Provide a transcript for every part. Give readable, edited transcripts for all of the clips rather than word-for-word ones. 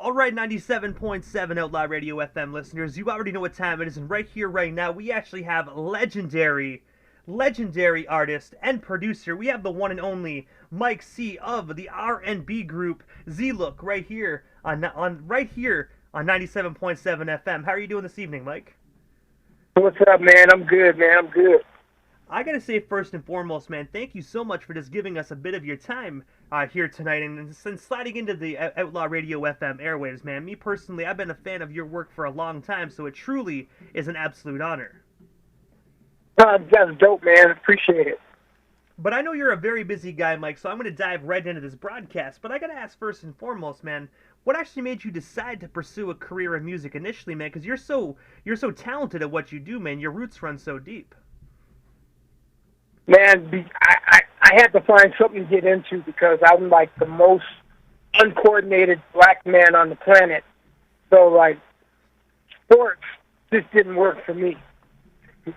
All right, 97.7 Outlaw Radio FM listeners, you already know what time it is, and right here, right now, we actually have legendary artist and producer. We have the one and only Mike C of the R&B group Looke right here on 97.7 FM. How are you doing this evening, Mike? What's up, man? I'm good, man. I'm good. I gotta say, first and foremost, man, thank you so much for just giving us a bit of your time here tonight and sliding into the Outlaw Radio FM airwaves, man. Me personally, I've been a fan of your work for a long time, so it truly is an absolute honor. That's dope, man. Appreciate it. But I know you're a very busy guy, Mike, so I'm going to dive right into this broadcast. But I got to ask first and foremost, man, what actually made you decide to pursue a career in music initially, man? Because you're so talented at what you do, man. Your roots run so deep. Man, I had to find something to get into because I'm like the most uncoordinated black man on the planet. So, like, sports just didn't work for me. So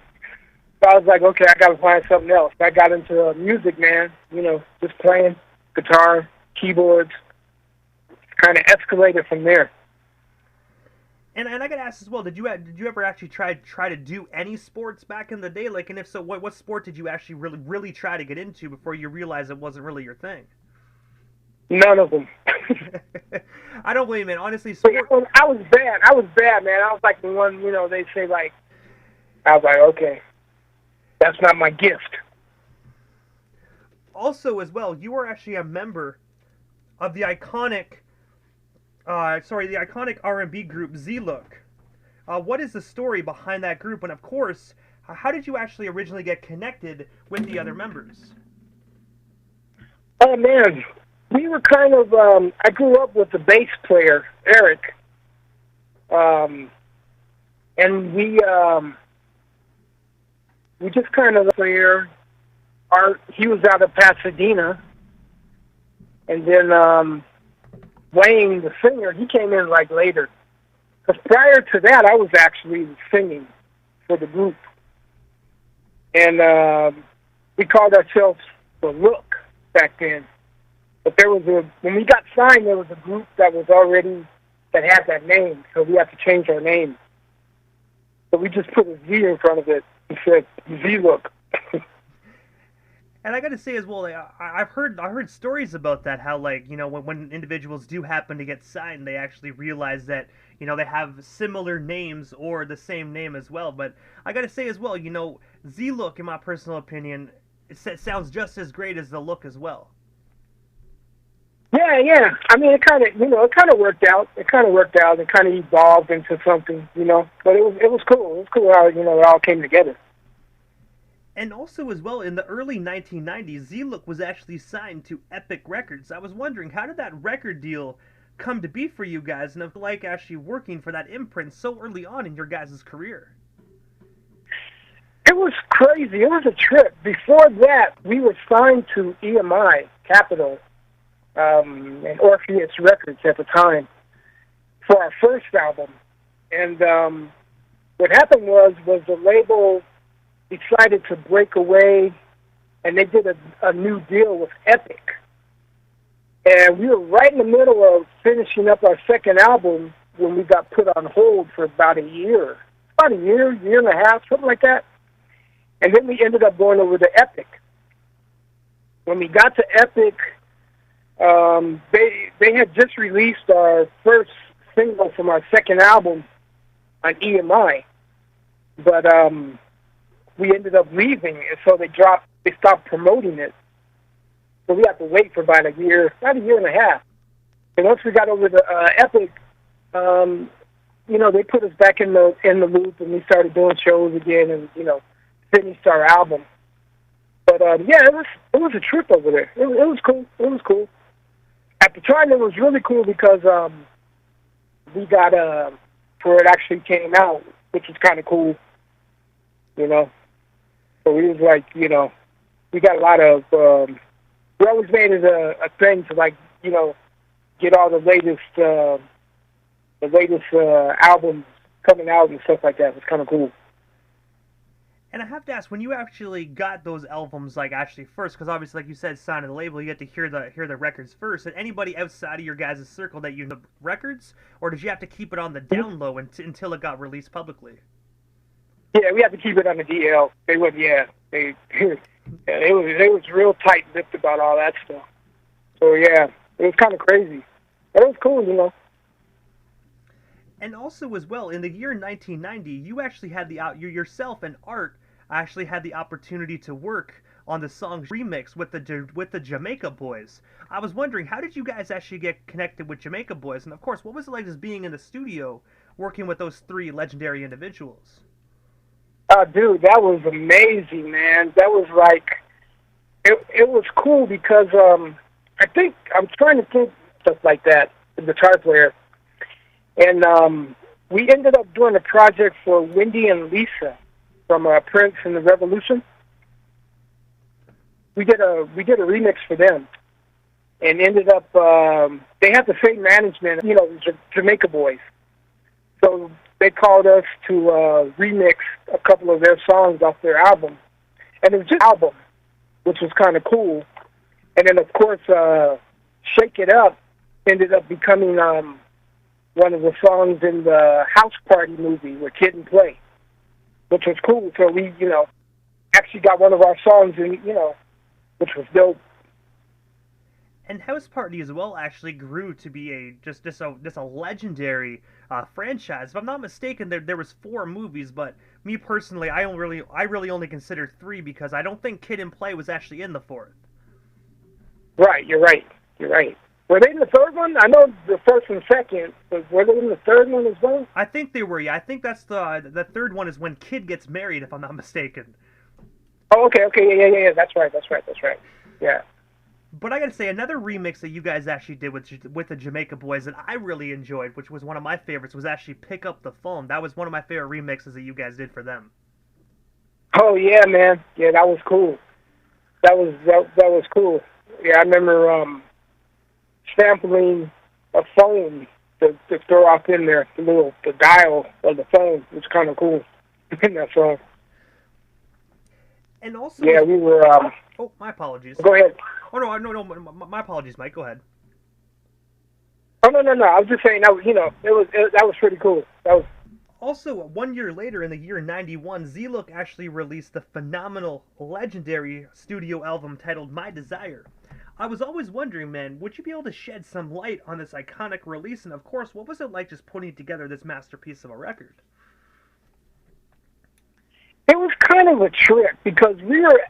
I was like, okay, I got to find something else. I got into music, man, just playing guitar, keyboards, kind of escalated from there. And I gotta ask as well, did you ever actually try to do any sports back in the day? Like, and if so, what sport did you actually really try to get into before you realized it wasn't really your thing? None of them. I don't blame you, man. Honestly, I was bad, man. I was like the one, they say like, I was like, okay, that's not my gift. Also, as well, you are actually a member of the iconic R&B group Looke. What is the story behind that group? And of course, how did you actually originally get connected with the other members? Oh, man. We were kind of, I grew up with the bass player, Eric. And we just kind of player. He was out of Pasadena. And then, Wayne, the singer, he came in like later. Because prior to that, I was actually singing for the group. And we called ourselves the Looke back then. But when we got signed, there was a group that had that name, so we had to change our name. So we just put a Z in front of it and said Looke. And I got to say as well, I've heard stories about that. How when individuals do happen to get signed, they actually realize that they have similar names or the same name as well. But I got to say as well, Looke, in my personal opinion, it sounds just as great as the Looke as well. Yeah. I mean, it kind of worked out. It kind of evolved into something, But it was cool. It was cool how it all came together. And also, as well, in the early 1990s, Looke was actually signed to Epic Records. I was wondering, how did that record deal come to be for you guys, and like actually working for that imprint so early on in your guys' career? It was crazy. It was a trip. Before that, we were signed to EMI, Capitol, and Orpheus Records at the time for our first album. And what happened was the label decided to break away, and they did a new deal with Epic. And we were right in the middle of finishing up our second album when we got put on hold for about a year and a half, something like that. And then we ended up going over to Epic. When we got to Epic, they had just released our first single from our second album on EMI. But we ended up leaving, and so they stopped promoting it. So we had to wait for about a year and a half. And once we got over to Epic, they put us back in the loop, and we started doing shows again, and finished our album. But it was a trip over there. It was cool. It was cool. At the time, it was really cool because we got before it actually came out, which was kind of cool. So we was like, we got a lot of, we always made it a thing to get all the latest albums coming out and stuff like that. It was kind of cool. And I have to ask, when you actually got those albums, like actually first, because obviously, like you said, signing the label, you get to hear the records first. And anybody outside of your guys' circle that you know the records, or did you have to keep it on the down low until it got released publicly? Yeah, we had to keep it on the DL. They would, yeah, they, yeah, they was real tight-lipped about all that stuff. So yeah, it was kind of crazy. But it was cool, you know. And also, as well, in the year 1990, you actually had you yourself and Art actually had the opportunity to work on the song remix with the Jamaica Boys. I was wondering, how did you guys actually get connected with Jamaica Boys? And of course, what was it like just being in the studio working with those three legendary individuals? Dude, that was amazing, man. That was like, it was cool because I think I'm trying to think stuff like that. The guitar player. And we ended up doing a project for Wendy and Lisa from Prince and the Revolution. We did a remix for them, and ended up they had the same management, you know, Jamaica Boys. So they called us to remix a couple of their songs off their album, and it was just an album, which was kind of cool. And then of course, Shake It Up ended up becoming one of the songs in the House Party movie with Kid and Play, which was cool. So we, you know, actually got one of our songs in, you know, which was dope. And House Party as well actually grew to be just a legendary franchise. If I'm not mistaken, there was four movies, but me personally, I really only consider three because I don't think Kid and Play was actually in the fourth. Right, you're right. You're right. Were they in the third one? I know the first and second, but were they in the third one as well? I think they were. Yeah, I think that's the third one is when Kid gets married, if I'm not mistaken. Oh, okay, yeah. That's right. Yeah. But I gotta say, another remix that you guys actually did with the Jamaica Boys that I really enjoyed, which was one of my favorites, was actually "Pick Up the Phone." That was one of my favorite remixes that you guys did for them. Oh yeah, man. Yeah, that was cool. That was cool. Yeah, I remember sampling a phone to throw off in there, the dial of the phone. It was kind of cool in that song. And also, yeah, we were. Oh, my apologies. Go ahead. Oh no. My apologies, Mike. Go ahead. Oh no. I was just saying that was, you know, that was pretty cool. That was. Also, 1 year later, in the year '91, Looke actually released the phenomenal, legendary studio album titled "My Desire." I was always wondering, man, would you be able to shed some light on this iconic release? And of course, what was it like just putting together this masterpiece of a record? It was kind of a trip because we were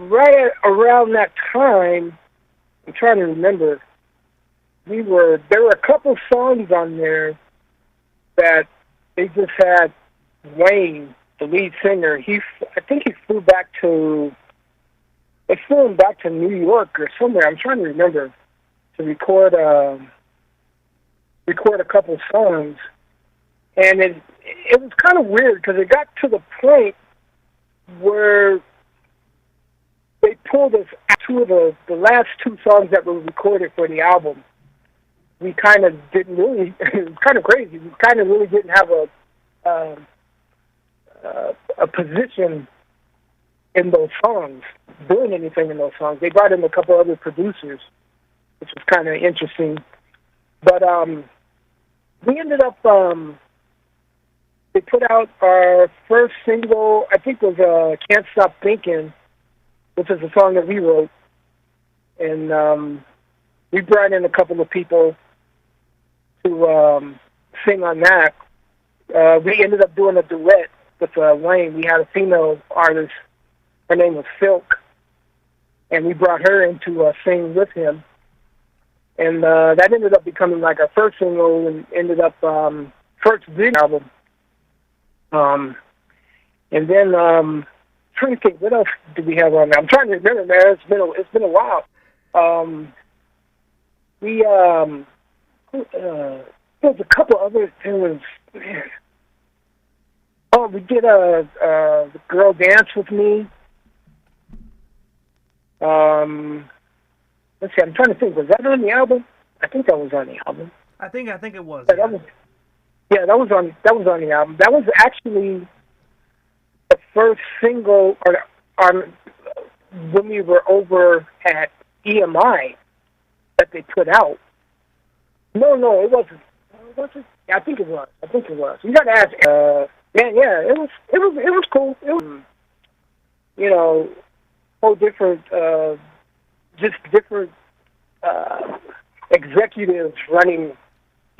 right around that time. I'm trying to remember. There were a couple songs on there that they just had Wayne, the lead singer. I think he flew back to. They flew him back to New York or somewhere. I'm trying to remember to record a couple songs, and it was kind of weird because it got to the point where they pulled us two of the last two songs that were recorded for the album. We kind of didn't really. It was kind of crazy. We kind of really didn't have a position in those songs, doing anything in those songs. They brought in a couple other producers, which was kind of interesting. But we ended up. They put out our first single. I think was "Can't Stop Thinking," which is a song that we wrote, and we brought in a couple of people to sing on that. We ended up doing a duet with Wayne. We had a female artist. Her name was Silk, and we brought her in to sing with him. And that ended up becoming like our first single, and ended up first big album. And then trying to think, what else did we have on there? I'm trying to remember, man. It's been a while. There's a couple other things. Man. Oh, we did The Girl Dance With Me. Let's see, I'm trying to think. Was that on the album? I think that was on the album. I think it was. Yeah, that was on the album. That was actually the first single on when we were over at EMI that they put out. No, it wasn't. Was it? I think it was. You got to ask. Man, yeah, it was cool. It was, whole different, just different executives running,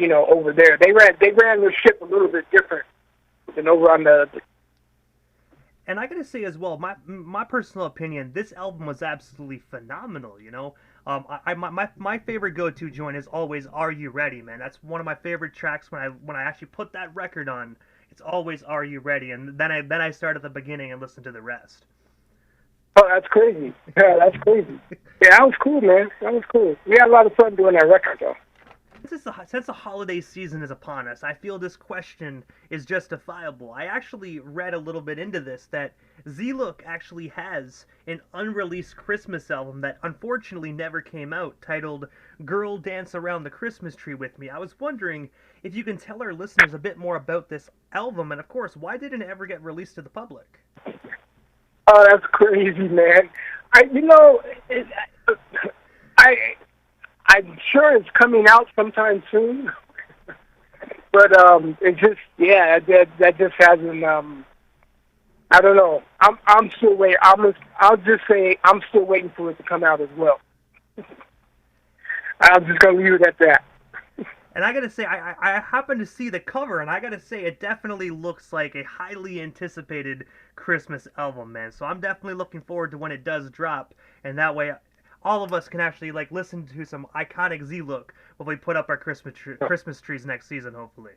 over there. They ran their ship a little bit different than over on the. And I gotta say as well, my personal opinion, this album was absolutely phenomenal. My favorite go-to joint is always "Are You Ready," man. That's one of my favorite tracks when I actually put that record on. It's always "Are You Ready," and then I start at the beginning and listen to the rest. Oh, that's crazy. Yeah, that's crazy. Yeah, that was cool, man. That was cool. We had a lot of fun doing that record, though. Since the holiday season is upon us, I feel this question is justifiable. I actually read a little bit into this, that Looke actually has an unreleased Christmas album that unfortunately never came out, titled Girl Dance Around the Christmas Tree With Me. I was wondering if you can tell our listeners a bit more about this album, and of course, why didn't it ever get released to the public? Oh, that's crazy, man. I'm sure it's coming out sometime soon, but it just, yeah, that just hasn't. I don't know. I'm still waiting. I'll just say I'm still waiting for it to come out as well. I'm just gonna leave it at that. And I gotta say, I happened to see the cover, and I gotta say, it definitely looks like a highly anticipated Christmas album, man. So I'm definitely looking forward to when it does drop, and that way, all of us can actually listen to some iconic Looke when we put up our Christmas trees next season, hopefully.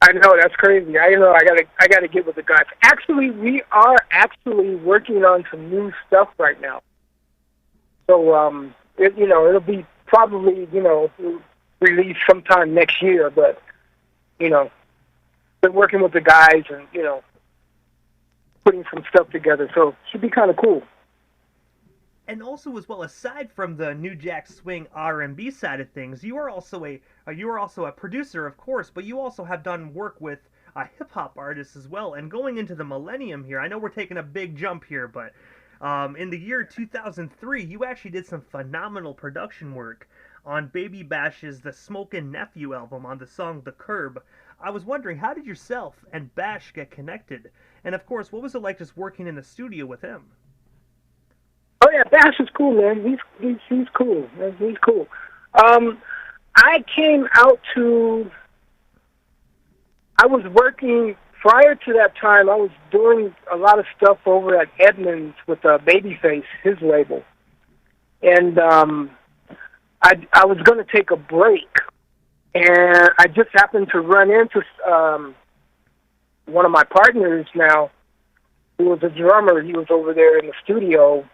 I know, that's crazy. I know. I gotta get with the guys. Actually, we are actually working on some new stuff right now. So it'll be probably released sometime next year. But been working with the guys and putting some stuff together. So it should be kind of cool. And also, as well, aside from the New Jack Swing R&B side of things, you are also a producer, of course, but you also have done work with hip hop artists as well. And going into the millennium here, I know we're taking a big jump here, but in the year 2003, you actually did some phenomenal production work on Baby Bash's The Smokin' Nephew album on the song The Curb. I was wondering, how did yourself and Bash get connected? And of course, what was it like just working in the studio with him? Oh yeah, Bash is cool, man. He's cool. Man. He's cool. I came out to. I was working prior to that time. I was doing a lot of stuff over at Edmonds with Babyface, his label, and I was going to take a break, and I just happened to run into one of my partners now, who was a drummer. He was over there in the studio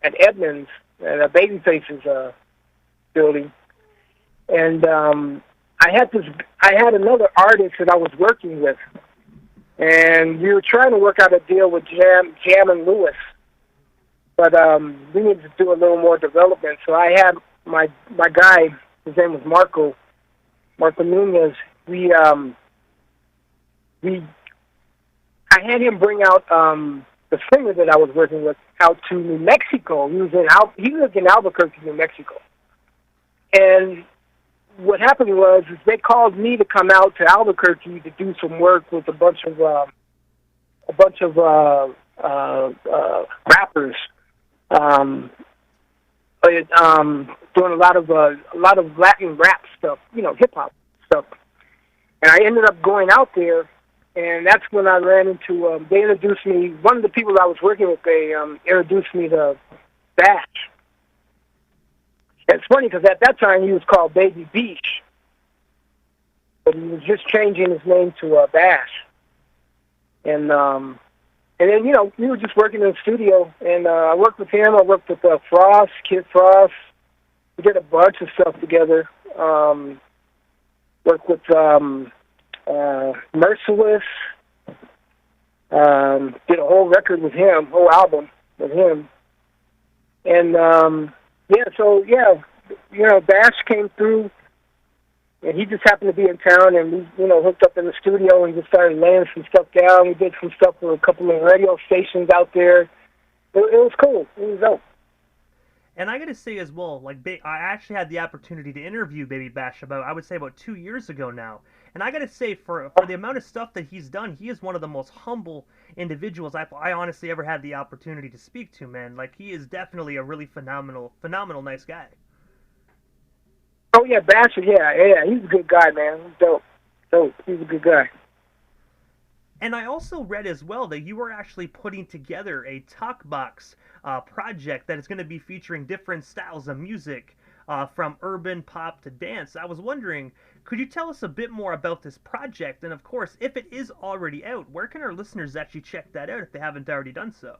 at Edmonds, at Babyface's building, and I had another artist that I was working with, and we were trying to work out a deal with Jam and Lewis, but we needed to do a little more development. So I had my guy, his name was Marco Nunez. I had him bring out the singer that I was working with out to New Mexico. He lived in Albuquerque, New Mexico. And what happened was they called me to come out to Albuquerque to do some work with a bunch of rappers, doing a lot of Latin rap stuff, hip hop stuff. And I ended up going out there. And that's when I ran into, they introduced me, one of the people I was working with, they introduced me to Bash. And it's funny because at that time he was called Baby Beach, but he was just changing his name to Bash. And then, we were just working in the studio, and I worked with him, I worked with Frost, Kid Frost. We did a bunch of stuff together. Worked with Merciless, did a whole record with him, whole album with him, and Bash came through, And he just happened to be in town, and we, hooked up in the studio and just started laying some stuff down. We did some stuff for a couple of radio stations out there. It was cool. It was dope. And I gotta say as well, like I actually had the opportunity to interview Baby Bash I would say about 2 years ago now. And I gotta say, for the amount of stuff that he's done, he is one of the most humble individuals I honestly ever had the opportunity to speak to, man. Like, he is definitely a really phenomenal nice guy. Oh yeah, Basher, yeah, he's a good guy, man. He's dope. He's a good guy. And I also read as well that you are actually putting together a talkbox project that is going to be featuring different styles of music, from urban, pop to dance. I was wondering, could you tell us a bit more about this project? And of course, if it is already out, where can our listeners actually check that out if they haven't already done so?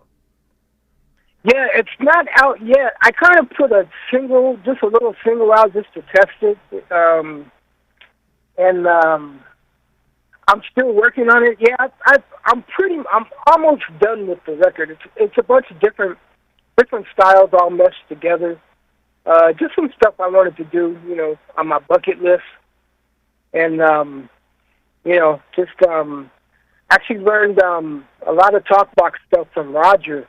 Yeah, it's not out yet. I kind of put a little single out just to test it. And I'm still working on it. Yeah, I'm almost done with the record. It's a bunch of different styles all meshed together. Just some stuff I wanted to do, on my bucket list. And, actually learned a lot of talkbox stuff from Roger.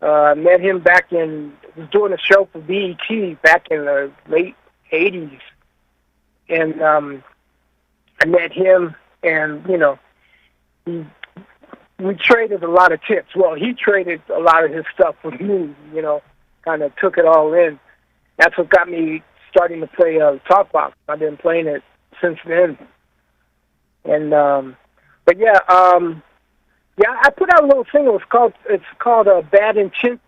I met him was doing a show for BET back in the late 80s. And I met him, and, we traded a lot of tips. Well, he traded a lot of his stuff with me, kind of took it all in. That's what got me starting to play talkbox. I've been playing it since then. And, but yeah, I put out a little single. It's called Bad Intentions.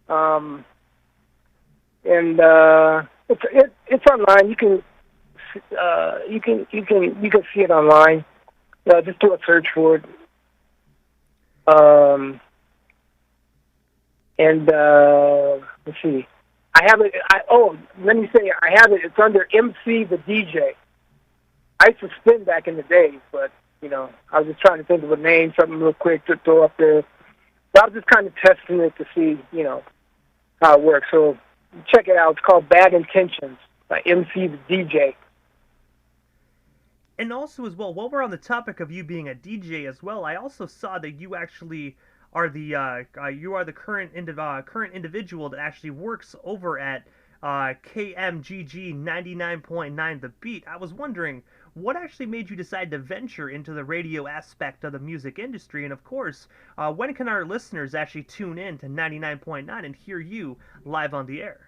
And it's online. You can see it online. Just do a search for it. Let's see. I have it. Let me say, I have it. It's under MC the DJ. I used to spin back in the day, but I was just trying to think of a name, something real quick to throw up there. So I was just kind of testing it to see, how it works. So check it out. It's called Bad Intentions by MC the DJ. And also as well, while we're on the topic of you being a DJ as well, I also saw that you actually are the current individual that actually works over at KMGG 99.9 The Beat. I was wondering, what actually made you decide to venture into the radio aspect of the music industry? And of course, when can our listeners actually tune in to 99.9 and hear you live on the air?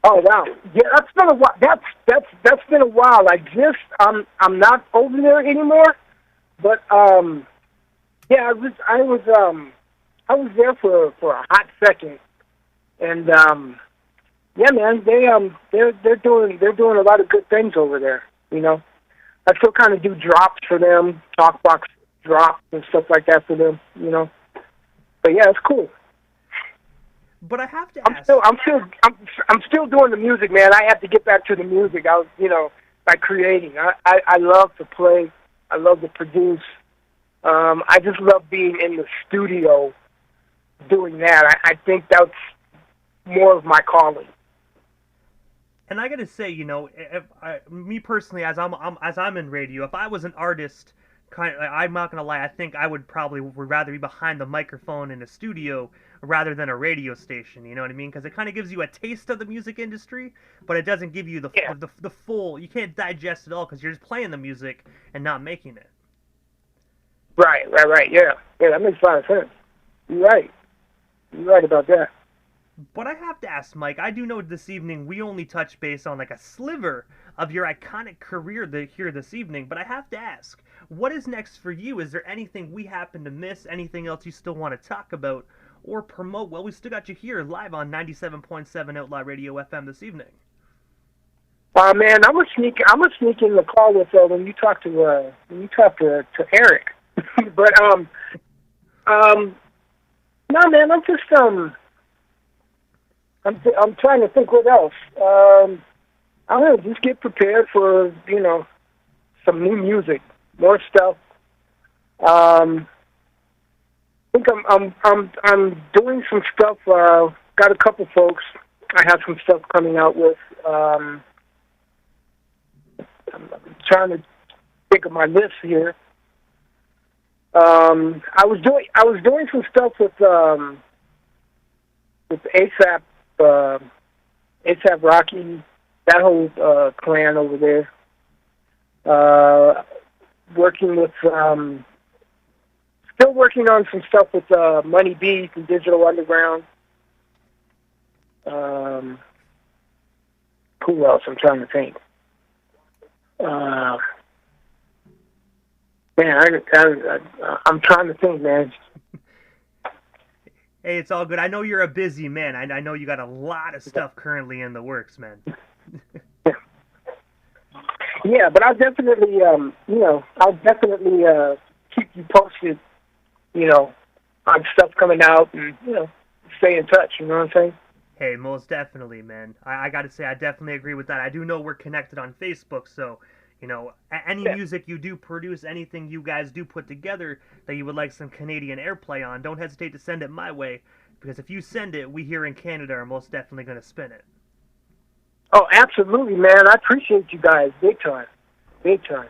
Oh wow, yeah, that's been a while. That's been a while. I'm not over there anymore, but yeah, I was there for a hot second, and yeah, man, they're doing a lot of good things over there. I still kind of do drops for them, talkbox drops and stuff like that for them. But yeah, it's cool. But I have to ask. I'm still doing the music, man. I have to get back to the music. By creating. I love to play. I love to produce. I just love being in the studio doing that. I think that's more of my calling. And I gotta say, me personally, as I'm in radio, if I was an artist, I'm not gonna lie, I think I would rather be behind the microphone in a studio rather than a radio station. You know what I mean? Because it kind of gives you a taste of the music industry, but it doesn't give you the full. You can't digest it all because you're just playing the music and not making it. Right. Yeah, that makes a lot of sense. You're right about that. But I have to ask, Mike, I do know this evening we only touched base on like a sliver of your iconic career here this evening, but I have to ask, what is next for you? Is there anything we happen to miss? Anything else you still want to talk about or promote? Well, we still got you here live on 97.7 Outlaw Radio FM this evening. Man, I'm gonna sneak in the call with when you talk to Eric. But no, man, I'm just I'm trying to think what else. I don't know, just get prepared for some new music, more stuff. I think I'm doing some stuff. Got a couple folks I have some stuff coming out with. I'm trying to think of my list here. I was doing some stuff with ASAP, ASAP Rocky, that whole clan over there. Working with still working on some stuff with Money B from Digital Underground. Who else? I'm trying to think. Man, I'm trying to think, man. Hey, it's all good. I know you're a busy man. I know you got a lot of stuff currently in the works, man. Yeah, but I'll definitely, keep you posted, on stuff coming out and, stay in touch, you know what I'm saying? Hey, most definitely, man. I got to say, I definitely agree with that. I do know we're connected on Facebook, so, any music you do produce, anything you guys do put together that you would like some Canadian airplay on, don't hesitate to send it my way, because if you send it, we here in Canada are most definitely going to spin it. Oh, absolutely, man. I appreciate you guys. Big time. Big time.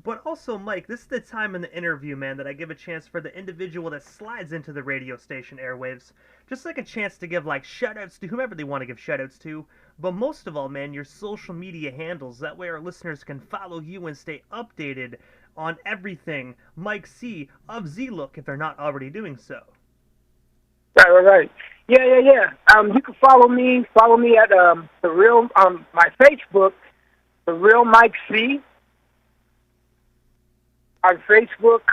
But also, Mike, this is the time in the interview, man, that I give a chance for the individual that slides into the radio station airwaves, just like a chance to give, shout-outs to whomever they want to give shout-outs to, but most of all, man, your social media handles. That way our listeners can follow you and stay updated on everything Mike C. of Z-Looke if they're not already doing so. Right. Yeah. You can follow me at my Facebook, The Real Mike C. On Facebook,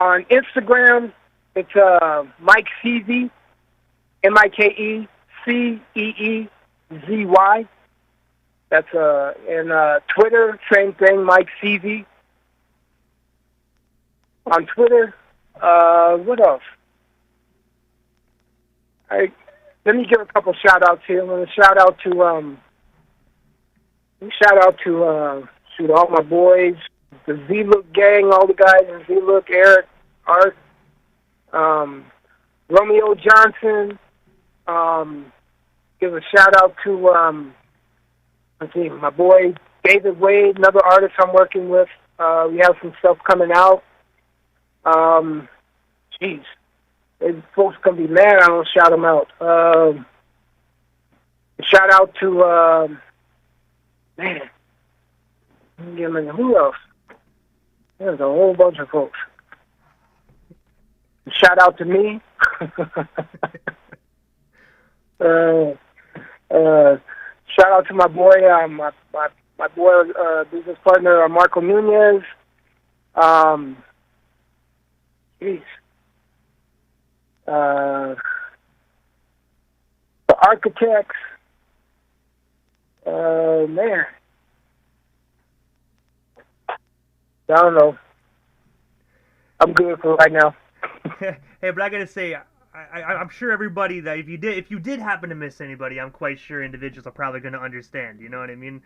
on Instagram, it's Mike CZ, MikeCeezy. That's and Twitter, same thing, Mike CZ. On Twitter, what else? Let me give a couple shout outs here. I'm gonna shout out to all my boys, the Z-Look gang, all the guys in Z-Look, Eric, Art, Romeo Johnson. Give a shout out to my boy David Wade, another artist I'm working with. We have some stuff coming out. Folks gonna be mad I don't shout them out. Shout out to who else? There's a whole bunch of folks. Shout out to me. Shout out to my boy, my boy, business partner, Marco Nunez. The architects. Man. I don't know. I'm good for right now. Hey, but I gotta say, I'm sure everybody that if you did happen to miss anybody, I'm quite sure individuals are probably gonna understand. You know what I mean?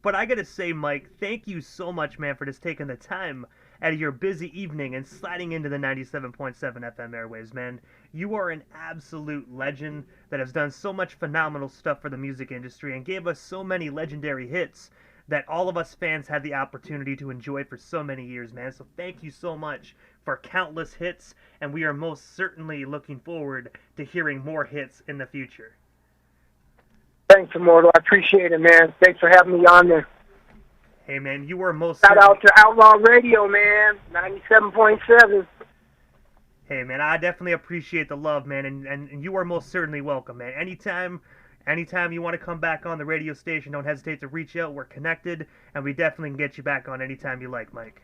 But I gotta say, Mike, thank you so much, man, for just taking the time out of your busy evening and sliding into the 97.7 FM airwaves, man. You are an absolute legend that has done so much phenomenal stuff for the music industry and gave us so many legendary hits that all of us fans had the opportunity to enjoy for so many years, man. So thank you so much for countless hits, and we are most certainly looking forward to hearing more hits in the future. Thanks, Immortal. I appreciate it, man. Thanks for having me on there. Hey, man, you were most Shout out to Outlaw Radio, man. 97.7. Hey, man, I definitely appreciate the love, man, and you are most certainly welcome, man. Anytime you want to come back on the radio station, don't hesitate to reach out. We're connected, and we definitely can get you back on anytime you like, Mike.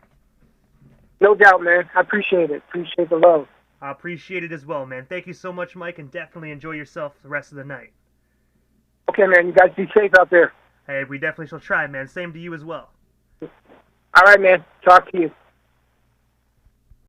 No doubt, man. I appreciate it. Appreciate the love. I appreciate it as well, man. Thank you so much, Mike, and definitely enjoy yourself the rest of the night. Okay, man. You guys be safe out there. Hey, we definitely shall try, man. Same to you as well. All right, man. Talk to you.